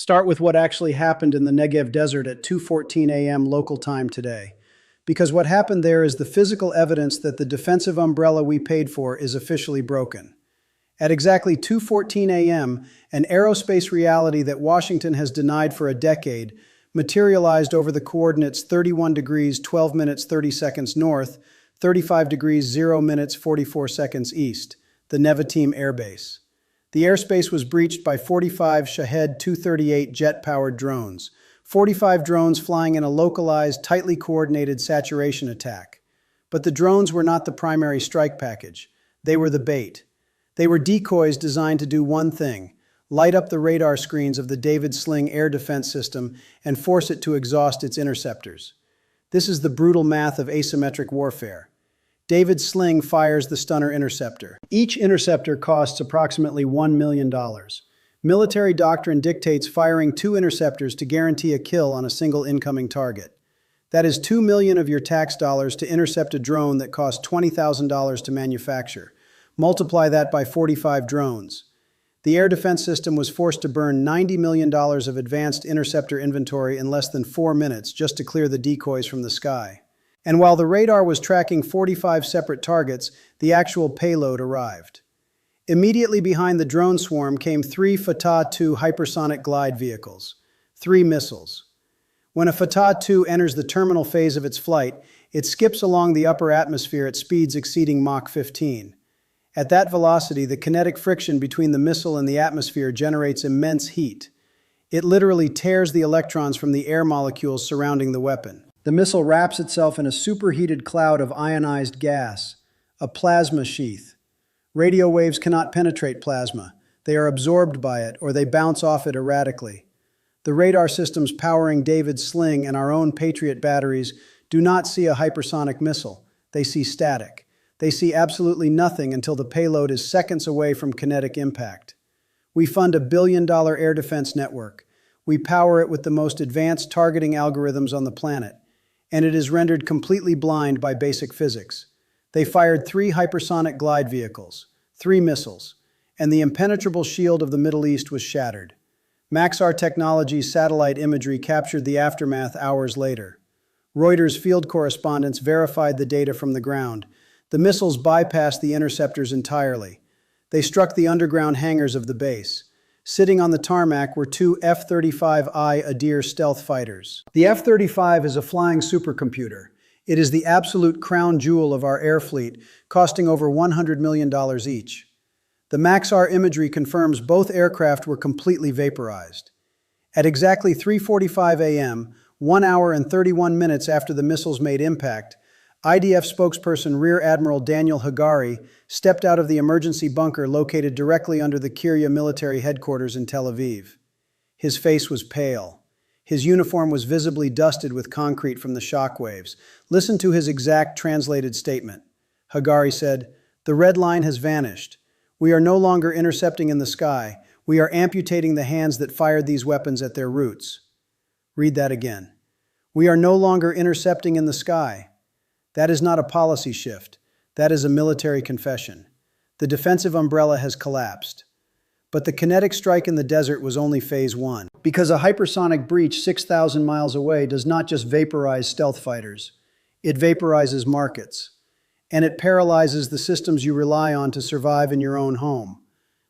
Start with what actually happened in the Negev desert at 2:14 a.m. local time today. Because what happened there is the physical evidence that the defensive umbrella we paid for is officially broken. At exactly 2:14 a.m., an aerospace reality that Washington has denied for a decade materialized over the coordinates 31 degrees 12 minutes 30 seconds north, 35 degrees 0 minutes 44 seconds east, the Nevatim Air Base. The airspace was breached by 45 Shahed 238 jet-powered drones, 45 drones flying in a localized, tightly coordinated saturation attack. But the drones were not the primary strike package. They were the bait. They were decoys designed to do one thing: light up the radar screens of the David Sling air defense system and force it to exhaust its interceptors. This is the brutal math of asymmetric warfare. David Sling fires the stunner interceptor. Each interceptor costs approximately $1 million. Military doctrine dictates firing 2 interceptors to guarantee a kill on a single incoming target. That is $2 million of your tax dollars to intercept a drone that costs $20,000 to manufacture. Multiply that by 45 drones. The air defense system was forced to burn $90 million of advanced interceptor inventory in less than 4 minutes just to clear the decoys from the sky. And while the radar was tracking 45 separate targets, the actual payload arrived. Immediately behind the drone swarm came 3 Fatah-2 hypersonic glide vehicles, 3 missiles. When a Fatah-2 enters the terminal phase of its flight, it skips along the upper atmosphere at speeds exceeding Mach 15. At that velocity, the kinetic friction between the missile and the atmosphere generates immense heat. It literally tears the electrons from the air molecules surrounding the weapon. The missile wraps itself in a superheated cloud of ionized gas, a plasma sheath. Radio waves cannot penetrate plasma. They are absorbed by it, or they bounce off it erratically. The radar systems powering David's Sling and our own Patriot batteries do not see a hypersonic missile. They see static. They see absolutely nothing until the payload is seconds away from kinetic impact. We fund $1 billion air defense network. We power it with the most advanced targeting algorithms on the planet, and it is rendered completely blind by basic physics. They fired 3 hypersonic glide vehicles, 3 missiles, and the impenetrable shield of the Middle East was shattered. Maxar Technologies satellite imagery captured the aftermath hours later. Reuters field correspondents verified the data from the ground. The missiles bypassed the interceptors entirely. They struck the underground hangars of the base. Sitting on the tarmac were 2 F-35I Adir stealth fighters. The F-35 is a flying supercomputer. It is the absolute crown jewel of our air fleet, costing over $100 million each. The Maxar imagery confirms both aircraft were completely vaporized. At exactly 3:45 a.m., 1 hour and 31 minutes after the missiles made impact, IDF spokesperson Rear Admiral Daniel Hagari stepped out of the emergency bunker located directly under the Kiryat military headquarters in Tel Aviv. His face was pale. His uniform was visibly dusted with concrete from the shockwaves. Listen to his exact translated statement. Hagari said, "The red line has vanished. We are no longer intercepting in the sky. We are amputating the hands that fired these weapons at their roots." Read that again. We are no longer intercepting in the sky. That is not a policy shift. That is a military confession. The defensive umbrella has collapsed. But the kinetic strike in the desert was only phase 1. Because a hypersonic breach 6,000 miles away does not just vaporize stealth fighters. It vaporizes markets. And it paralyzes the systems you rely on to survive in your own home.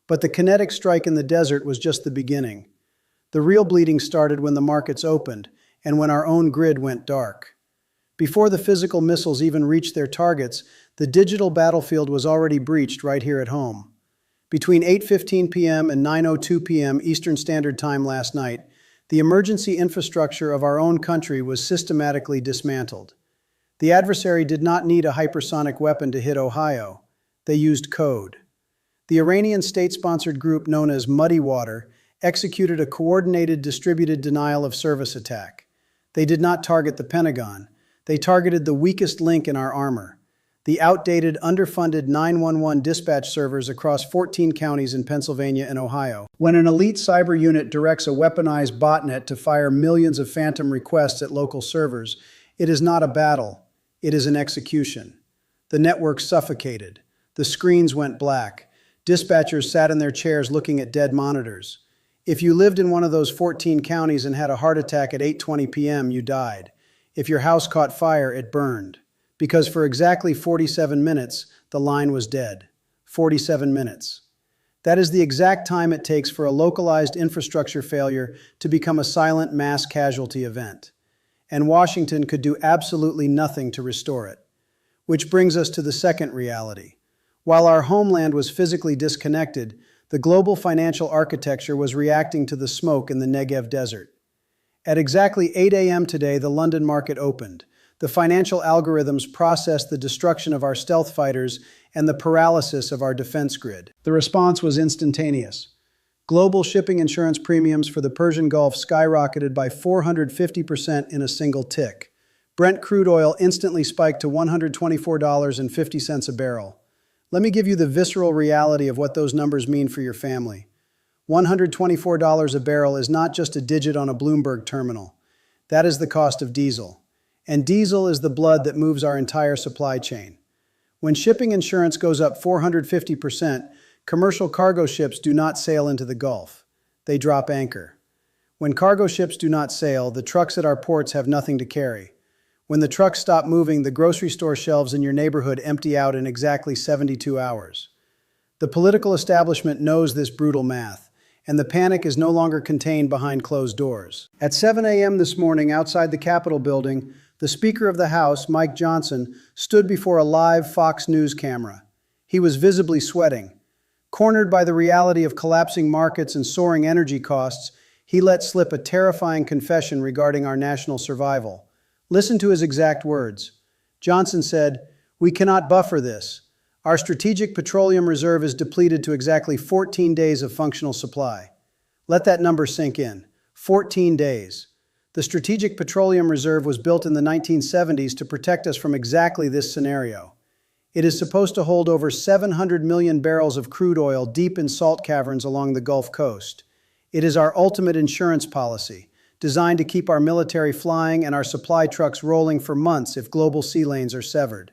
But the kinetic strike in the desert was just the beginning. The real bleeding started when the markets opened and when our own grid went dark. Before the physical missiles even reached their targets, the digital battlefield was already breached right here at home. Between 8:15 p.m. and 9:02 p.m. Eastern Standard Time last night, the emergency infrastructure of our own country was systematically dismantled. The adversary did not need a hypersonic weapon to hit Ohio. They used code. The Iranian state-sponsored group known as Muddy Water executed a coordinated distributed denial of service attack. They did not target the Pentagon. They targeted the weakest link in our armor, the outdated, underfunded 911 dispatch servers across 14 counties in Pennsylvania and Ohio. When an elite cyber unit directs a weaponized botnet to fire millions of phantom requests at local servers, it is not a battle, it is an execution. The network suffocated. The screens went black. Dispatchers sat in their chairs looking at dead monitors. If you lived in one of those 14 counties and had a heart attack at 8:20 p.m., you died. If your house caught fire, it burned. Because for exactly 47 minutes, the line was dead. 47 minutes. That is the exact time it takes for a localized infrastructure failure to become a silent mass casualty event. And Washington could do absolutely nothing to restore it. Which brings us to the second reality. While our homeland was physically disconnected, the global financial architecture was reacting to the smoke in the Negev desert. At exactly 8 a.m. today, the London market opened. The financial algorithms processed the destruction of our stealth fighters and the paralysis of our defense grid. The response was instantaneous. Global shipping insurance premiums for the Persian Gulf skyrocketed by 450% in a single tick. Brent crude oil instantly spiked to $124.50 a barrel. Let me give you the visceral reality of what those numbers mean for your family. $124 a barrel is not just a digit on a Bloomberg terminal. That is the cost of diesel. And diesel is the blood that moves our entire supply chain. When shipping insurance goes up 450%, commercial cargo ships do not sail into the Gulf. They drop anchor. When cargo ships do not sail, the trucks at our ports have nothing to carry. When the trucks stop moving, the grocery store shelves in your neighborhood empty out in exactly 72 hours. The political establishment knows this brutal math, and the panic is no longer contained behind closed doors. At 7 a.m. this morning, outside the Capitol building, the Speaker of the House, Mike Johnson, stood before a live Fox News camera. He was visibly sweating. Cornered by the reality of collapsing markets and soaring energy costs, he let slip a terrifying confession regarding our national survival. Listen to his exact words. Johnson said, "We cannot buffer this. Our strategic petroleum reserve is depleted to exactly 14 days of functional supply." Let that number sink in. 14 days. The Strategic Petroleum Reserve was built in the 1970s to protect us from exactly this scenario. It is supposed to hold over 700 million barrels of crude oil deep in salt caverns along the Gulf Coast. It is our ultimate insurance policy, designed to keep our military flying and our supply trucks rolling for months if global sea lanes are severed.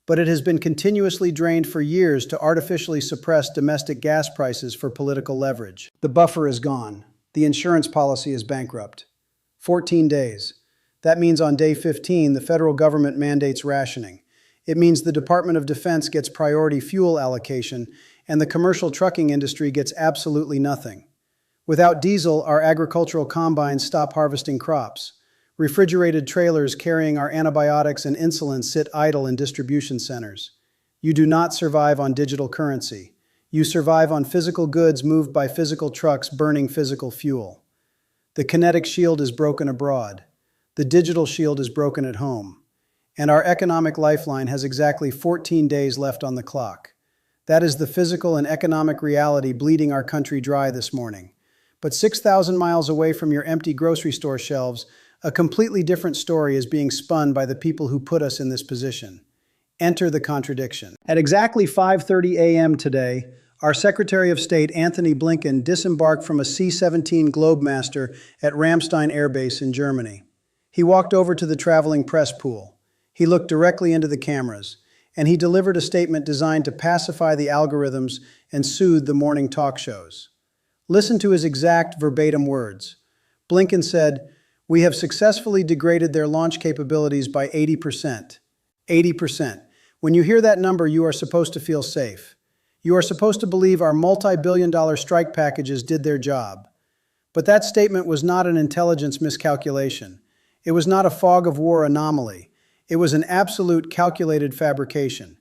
But it has been continuously drained for years to artificially suppress domestic gas prices for political leverage. The buffer is gone. The insurance policy is bankrupt. 14 days. That means on day 15, the federal government mandates rationing. It means the Department of Defense gets priority fuel allocation, and the commercial trucking industry gets absolutely nothing. Without diesel, our agricultural combines stop harvesting crops. Refrigerated trailers carrying our antibiotics and insulin sit idle in distribution centers. You do not survive on digital currency. You survive on physical goods moved by physical trucks burning physical fuel. The kinetic shield is broken abroad. The digital shield is broken at home. And our economic lifeline has exactly 14 days left on the clock. That is the physical and economic reality bleeding our country dry this morning. But 6,000 miles away from your empty grocery store shelves, a completely different story is being spun by the people who put us in this position. Enter the contradiction. At exactly 5:30 a.m. today, our Secretary of State, Anthony Blinken, disembarked from a C-17 Globemaster at Ramstein Air Base in Germany. He walked over to the traveling press pool. He looked directly into the cameras, and he delivered a statement designed to pacify the algorithms and soothe the morning talk shows. Listen to his exact verbatim words. Blinken said, "We have successfully degraded their launch capabilities by 80%. 80%. When you hear that number, you are supposed to feel safe. You are supposed to believe our multi-billion-dollar strike packages did their job. But that statement was not an intelligence miscalculation. It was not a fog of war anomaly. It was an absolute calculated fabrication.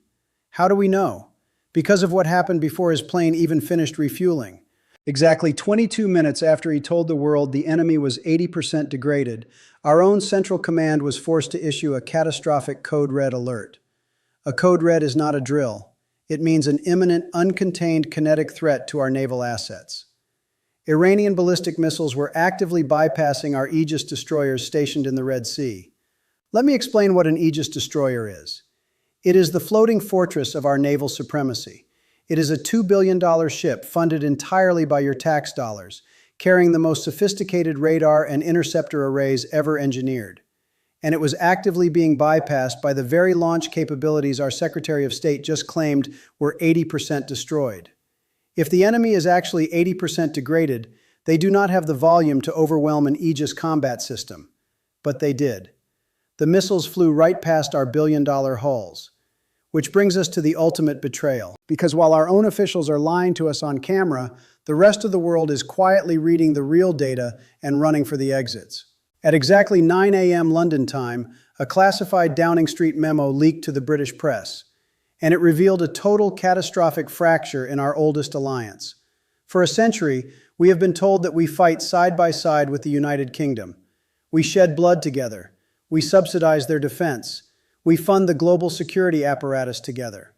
How do we know? Because of what happened before his plane even finished refueling. Exactly 22 minutes after he told the world the enemy was 80% degraded, our own Central Command was forced to issue a catastrophic Code Red alert. A Code Red is not a drill. It means an imminent, uncontained kinetic threat to our naval assets. Iranian ballistic missiles were actively bypassing our Aegis destroyers stationed in the Red Sea. Let me explain what an Aegis destroyer is. It is the floating fortress of our naval supremacy. It is a $2 billion ship funded entirely by your tax dollars, carrying the most sophisticated radar and interceptor arrays ever engineered. And it was actively being bypassed by the very launch capabilities our Secretary of State just claimed were 80% destroyed. If the enemy is actually 80% degraded, They do not have the volume to overwhelm an Aegis combat system. But they did. The missiles flew right past our billion-dollar hulls. Which brings us to the ultimate betrayal. Because while our own officials are lying to us on camera, the rest of the world is quietly reading the real data and running for the exits. At exactly 9 a.m. London time, a classified Downing Street memo leaked to the British press, and it revealed a total catastrophic fracture in our oldest alliance. For a century, we have been told that we fight side by side with the United Kingdom. We shed blood together. We subsidize their defense. We fund the global security apparatus together.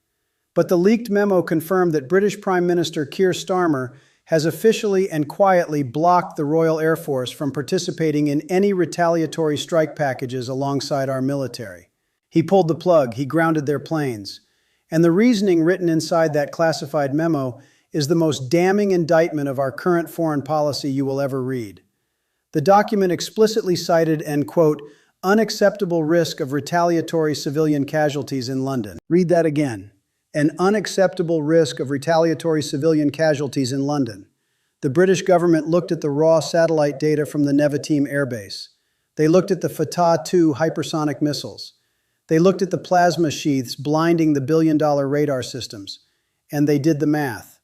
But the leaked memo confirmed that British Prime Minister Keir Starmer has officially and quietly blocked the Royal Air Force from participating in any retaliatory strike packages alongside our military. He pulled the plug, he grounded their planes. And the reasoning written inside that classified memo is the most damning indictment of our current foreign policy you will ever read. The document explicitly cited an, quote, unacceptable risk of retaliatory civilian casualties in London. Read that again. An unacceptable risk of retaliatory civilian casualties in London. The British government looked at the raw satellite data from the Nevatim airbase. They looked at the Fatah II hypersonic missiles. They looked at the plasma sheaths blinding the billion-dollar radar systems. And they did the math.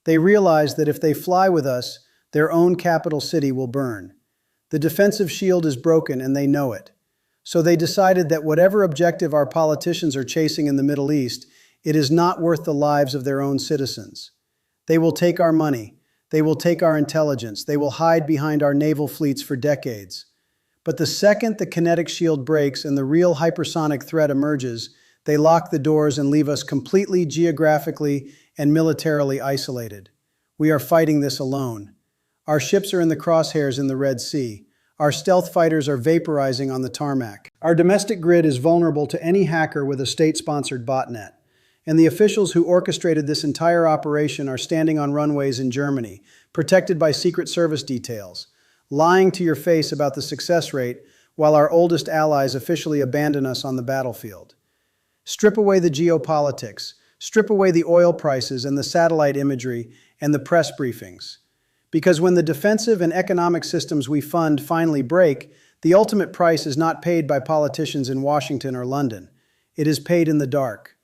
They realized that if they fly with us, their own capital city will burn. The defensive shield is broken and they know it. So they decided that whatever objective our politicians are chasing in the Middle East, it is not worth the lives of their own citizens. They will take our money. They will take our intelligence. They will hide behind our naval fleets for decades. But the second the kinetic shield breaks and the real hypersonic threat emerges, they lock the doors and leave us completely geographically and militarily isolated. We are fighting this alone. Our ships are in the crosshairs in the Red Sea. Our stealth fighters are vaporizing on the tarmac. Our domestic grid is vulnerable to any hacker with a state-sponsored botnet. And the officials who orchestrated this entire operation are standing on runways in Germany, protected by Secret Service details, lying to your face about the success rate while our oldest allies officially abandon us on the battlefield. Strip away the geopolitics, strip away the oil prices and the satellite imagery and the press briefings. Because when the defensive and economic systems we fund finally break, the ultimate price is not paid by politicians in Washington or London. It is paid in the dark.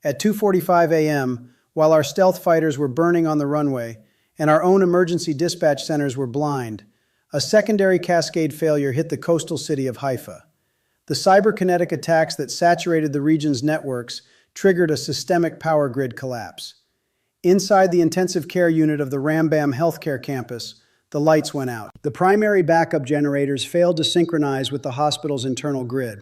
At 2:45 a.m., while our stealth fighters were burning on the runway and our own emergency dispatch centers were blind, a secondary cascade failure hit the coastal city of Haifa. The cyberkinetic attacks that saturated the region's networks triggered a systemic power grid collapse. Inside the intensive care unit of the Rambam healthcare campus, the lights went out. The primary backup generators failed to synchronize with the hospital's internal grid.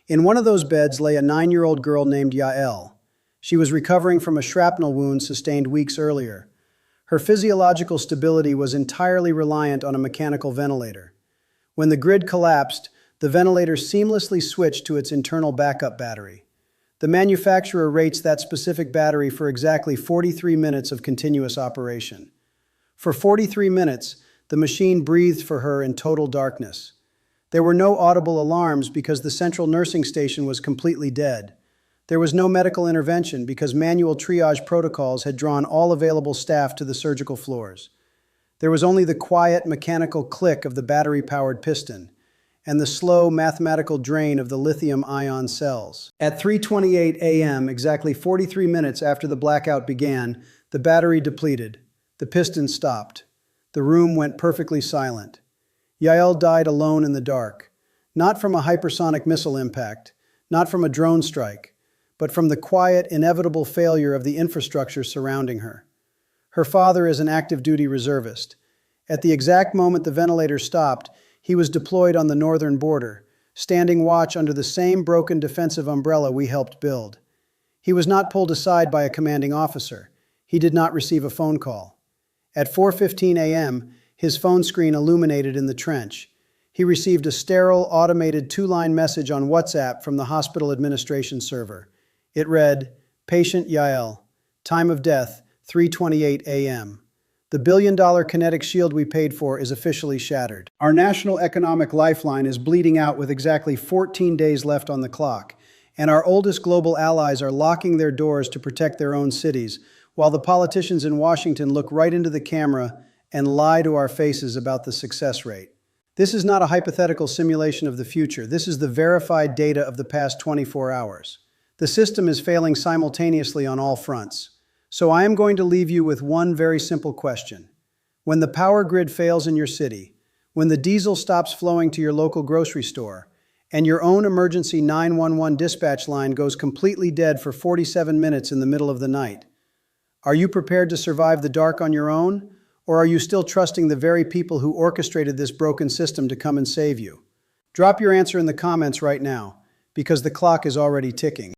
In one of those beds lay a 9-year-old girl named Yael. She was recovering from a shrapnel wound sustained weeks earlier. Her physiological stability was entirely reliant on a mechanical ventilator. When the grid collapsed, the ventilator seamlessly switched to its internal backup battery. The manufacturer rates that specific battery for exactly 43 minutes of continuous operation. For 43 minutes, the machine breathed for her in total darkness. There were no audible alarms because the central nursing station was completely dead. There was no medical intervention because manual triage protocols had drawn all available staff to the surgical floors. There was only the quiet, mechanical click of the battery-powered piston and the slow, mathematical drain of the lithium-ion cells. At 3:28 a.m., exactly 43 minutes after the blackout began, the battery depleted. The piston stopped. The room went perfectly silent. Yael died alone in the dark, not from a hypersonic missile impact, not from a drone strike, but from the quiet, inevitable failure of the infrastructure surrounding her. Her father is an active-duty reservist. At the exact moment the ventilator stopped, he was deployed on the northern border, standing watch under the same broken defensive umbrella we helped build. He was not pulled aside by a commanding officer. He did not receive a phone call. At 4:15 a.m., his phone screen illuminated in the trench. He received a sterile, automated 2-line message on WhatsApp from the hospital administration server. It read, "Patient Yael, time of death, 3:28 a.m. The billion-dollar kinetic shield we paid for is officially shattered. Our national economic lifeline is bleeding out with exactly 14 days left on the clock, and our oldest global allies are locking their doors to protect their own cities, while the politicians in Washington look right into the camera and lie to our faces about the success rate. This is not a hypothetical simulation of the future. This is the verified data of the past 24 hours. The system is failing simultaneously on all fronts. So I am going to leave you with one very simple question. When the power grid fails in your city, when the diesel stops flowing to your local grocery store, and your own emergency 911 dispatch line goes completely dead for 47 minutes in the middle of the night, are you prepared to survive the dark on your own? Or are you still trusting the very people who orchestrated this broken system to come and save you? Drop your answer in the comments right now, because the clock is already ticking.